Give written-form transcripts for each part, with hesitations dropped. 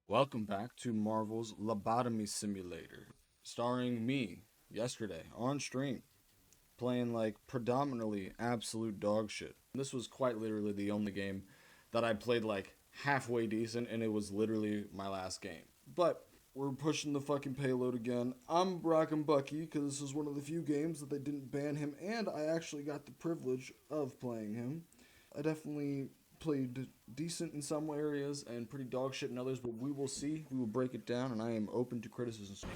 Welcome back to Marvel's Lobotomy Simulator, starring me yesterday on stream, playing like predominantly absolute dog shit. This was quite literally the only game that I played like halfway decent, and it was literally my last game. But we're pushing the fucking payload again. I'm rocking Bucky because this is one of the few games that they didn't ban him, and I actually got the privilege of playing him. I definitely played decent in some areas and pretty dog shit in others, but we will see. We will break it down, and I am open to criticism.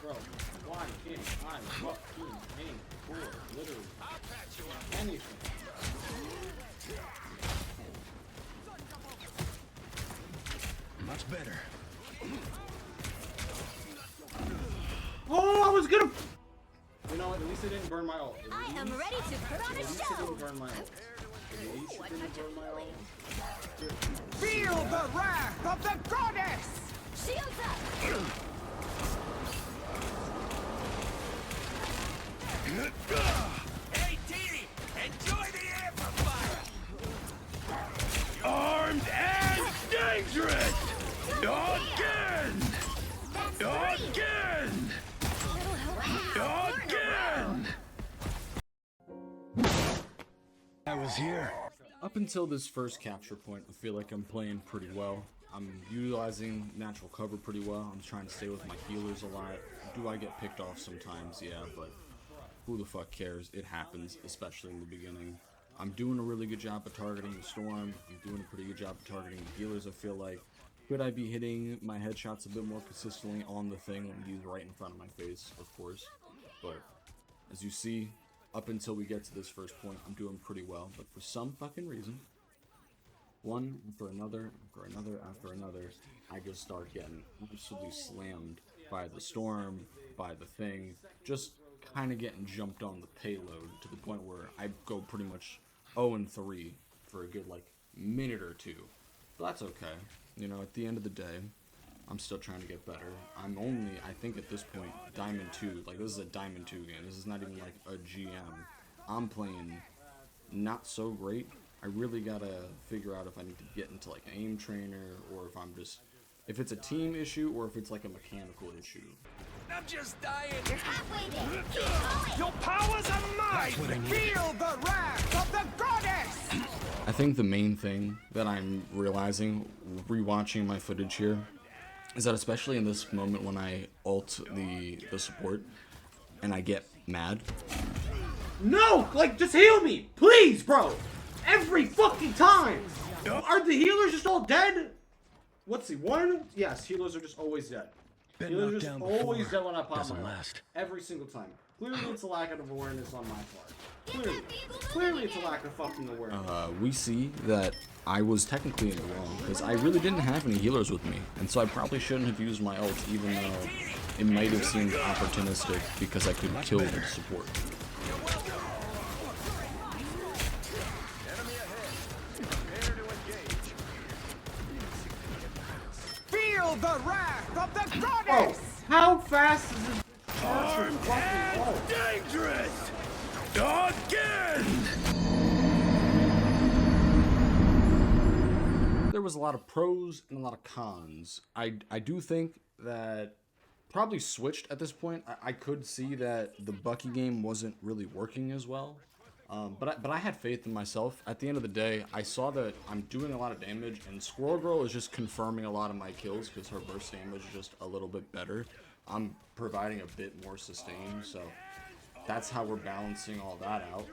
Bro, why can't I fucking paint for literally anything? Much better. Oh, I was gonna. You know what? At least it didn't burn my ult. I am ready to put on a At least it show. didn't burn my ult. At least it didn't burn my ult. Feel the wrath of the goddess! Shields up. Hey, T! Enjoy the amplifier! Armed and dangerous! Again! Again! Again! I was here. Up until this first capture point, I feel like I'm playing pretty well. I'm utilizing natural cover pretty well. I'm trying to stay with my healers a lot. Do I get picked off sometimes? Yeah, but who the fuck cares? It happens, especially in the beginning. I'm doing a really good job of targeting the Storm. I'm doing a pretty good job of targeting the healers, I feel like. Could I be hitting my headshots a bit more consistently on the thing when he's right in front of my face? Of course. But as you see, up until we get to this first point, I'm doing pretty well. But for some fucking reason, one after another, after another, I just start getting absolutely slammed by the Storm, by the thing, just kind of getting jumped on the payload to the point where I go pretty much 0-3 for a good like minute or two. But that's okay. You know, at the end of the day, I'm still trying to get better. I'm only, I think at this point, Diamond 2. Like, this is a Diamond 2 game. This is not even like a GM. I'm playing not so great. I really gotta figure out if I need to get into like an aim trainer, or if I'm just, if it's a team issue, or if it's like a mechanical issue. I'm just dying! You're halfway there. Keep going. Your powers are mine! Feel the wrath of the goddess! I think the main thing that I'm realizing, rewatching my footage here, is that especially in this moment when I ult the support, and I get mad. No! Like, just heal me! Please, bro! Every fucking time! Are the healers just all dead? Let's see, one? Yes, healers are just always dead. Been Healers are knocked just down always before. dead when I pop Doesn't my ult. last. Every single time. Clearly it's a lack of awareness on my part. Clearly it's a lack of fucking awareness. We see that I was technically in the wrong, because I really didn't have any healers with me, and so I probably shouldn't have used my ult, even though it might have seemed opportunistic because I could kill the support. Feel the wrath of the Bro, goddess! how fast is this charge Armed fucking and ult? dangerous! Again! There was a lot of pros and a lot of cons. I do think that probably switched at this point. I could see that the Bucky game wasn't really working as well. But I had faith in myself. At the end of the day, I saw that I'm doing a lot of damage, and Squirrel Girl is just confirming a lot of my kills because her burst damage is just a little bit better. I'm providing a bit more sustain, so that's how we're balancing all that out.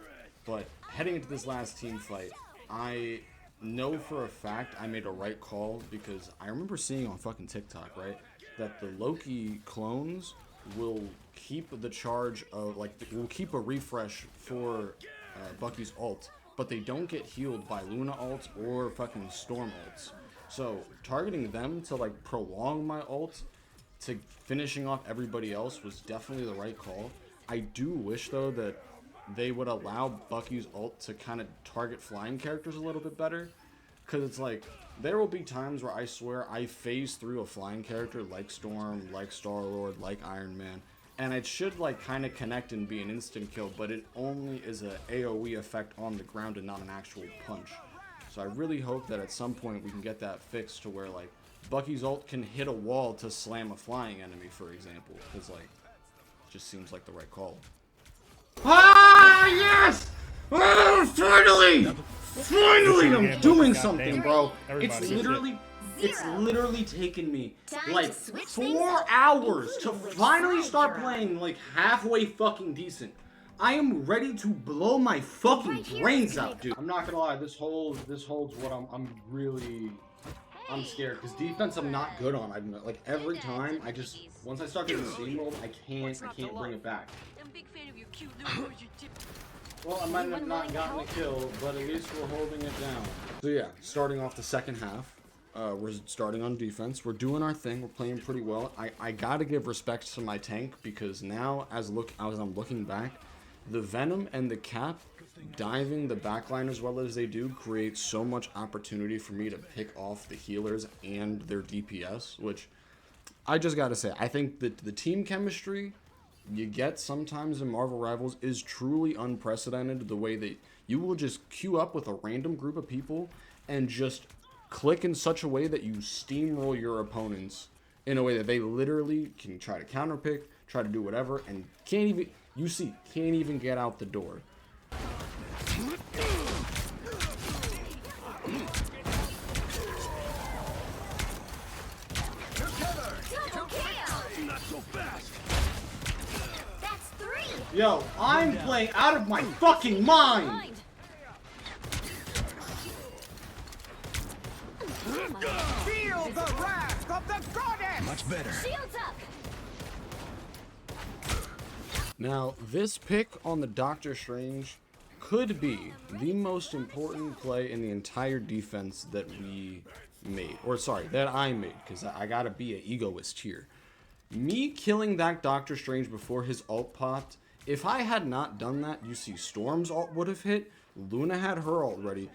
But heading into this last team fight, I know for a fact I made a right call, because I remember seeing on fucking TikTok, right, that the Loki clones will keep the charge of, like, will keep a refresh for Bucky's ult, but they don't get healed by Luna ults or fucking Storm ults. So targeting them to like prolong my ult to finishing off everybody else was definitely the right call. I do wish though that they would allow Bucky's ult to kind of target flying characters a little bit better, because it's like there will be times where I swear I phase through a flying character like Storm, like Star-Lord, like Iron Man, and it should like kind of connect and be an instant kill, but it only is a AoE effect on the ground and not an actual punch. So I really hope that at some point we can get that fixed to where like Bucky's ult can hit a wall to slam a flying enemy, for example, because like it just seems like the right call. Ah, yes! Oh, finally I'm doing something, bro. It's literally taken me like 4 hours to finally start playing like halfway fucking decent. I am ready to blow my fucking brains out, dude. I'm not gonna lie, this holds what I'm scared, because defense I'm not good on. I'm like every time once I start getting steamrolled, I can't bring it back. Well, I might have not gotten a kill, but at least we're holding it down. So yeah, starting off the second half, we're starting on defense. We're doing our thing. We're playing pretty well. I gotta give respect to my tank, because now as I'm looking back, the Venom and the Cap diving the backline as well as they do create so much opportunity for me to pick off the healers and their DPS, which I just gotta say, I think that the team chemistry you get sometimes in Marvel Rivals is truly unprecedented. The way that you will just queue up with a random group of people and just click in such a way that you steamroll your opponents in a way that they literally can try to counterpick, try to do whatever, and can't even get out the door. Not so fast. That's 3. Yo, I'm playing out of my fucking mind! Feel the wrath of the goddess! Much better. Shields up. Now, this pick on the Doctor Strange could be the most important play in the entire defense that we made. Or, sorry, that I made, because I gotta be an egoist here. Me killing that Doctor Strange before his ult popped, if I had not done that, you see Storm's ult would have hit, Luna had her ult ready.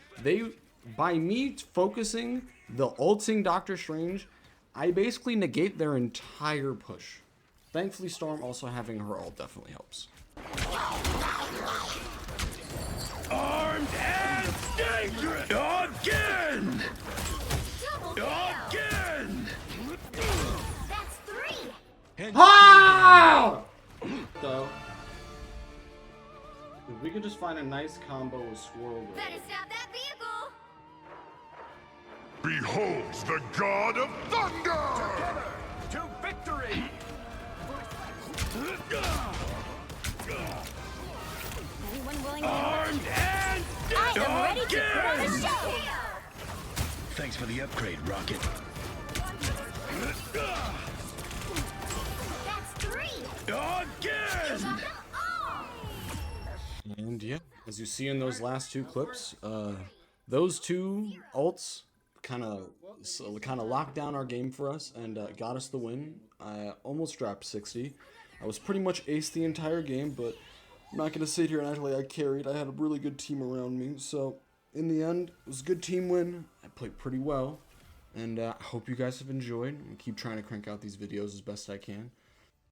By me focusing the ulting Doctor Strange, I basically negate their entire push. Thankfully, Storm also having her ult definitely helps. Armed and dangerous. Again. Again. That's 3. Ah! So, if we could just find a nice combo with Squirrel Girl. Better stop that vehicle. Behold the god of thunder! To victory. Anyone willing to Armed and I am ready to put on a again. show. Thanks for the upgrade, Rocket. That's 3. Again. And yeah, as you see in those last two clips, those two ults kind of locked down our game for us and got us the win. I almost dropped 60. I was pretty much ace the entire game, but I'm not going to sit here and act like I carried. I had a really good team around me, so in the end, it was a good team win. I played pretty well, and I hope you guys have enjoyed. I'm keep trying to crank out these videos as best I can.